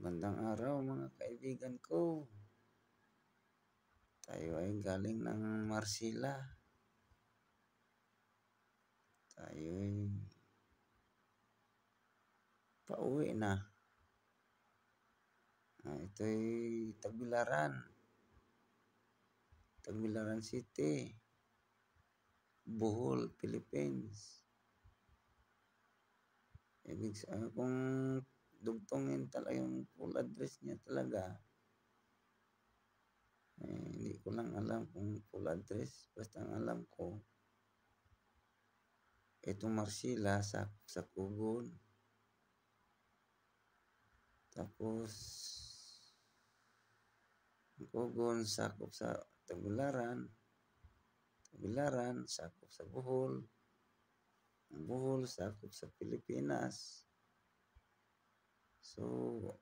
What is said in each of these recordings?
Magandang araw mga kaibigan ko. Tayo ay galing ng Marsila. Tayo ay pauwi na. Ito ay Tagbilaran City, Bohol, Philippines. Ibig sabihin, kung dugtongin talaga yung full address niya talaga, hindi ko lang alam kung full address. Basta ang alam ko, itong Marsila sa Kugon. Tapos, ang Kugon sakop sa Tagbilaran sakop sa Bohol. Ang Bohol sakop sa Pilipinas. So,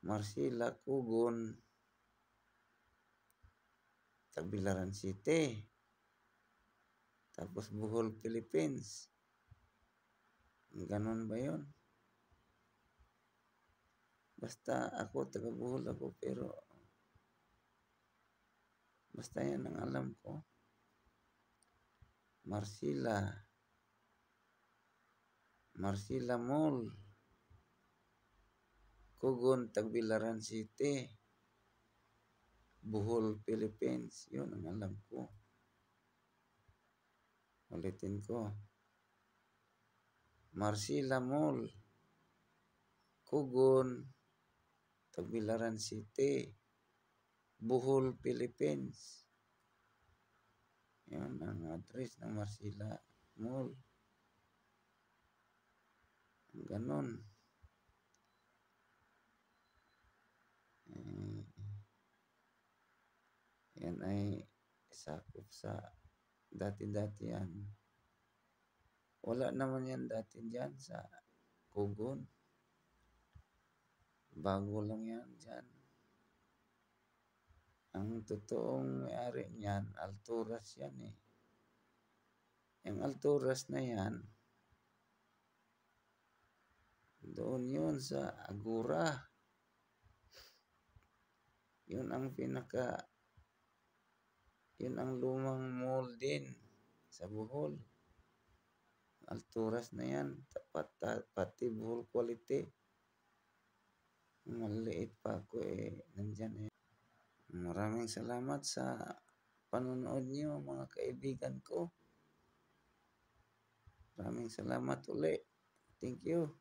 Marsila, Kugon, Tagbilaran City. Tapos Bohol, Philippines. Ganon ba yun? Basta ako, taga Bohol ako, pero basta yan ang alam ko. Marsila Mall, Kugon, Tagbilaran City, Bohol, Philippines. Yun ang alam ko. Ulitin ko. Marsila Mall, Kugon, Tagbilaran City, Bohol, Philippines. Yan ang address ng Marsila Mall. Ganon. Yan ay sakop sa dati-dati yan. Wala naman yan dati dyan sa Kugon. Bago lang yan dyan. Ang totoong may-ari niyan, Alturas yan eh. Yung Alturas na yan, doon yun sa Agora. Yun ang lumang mall din sa Bohol. Alturas na yan, pati Bohol Quality. Maliit pa ako nandyan eh. Maraming salamat sa panonood niyo mga kaibigan ko. Maraming salamat uli. Thank you.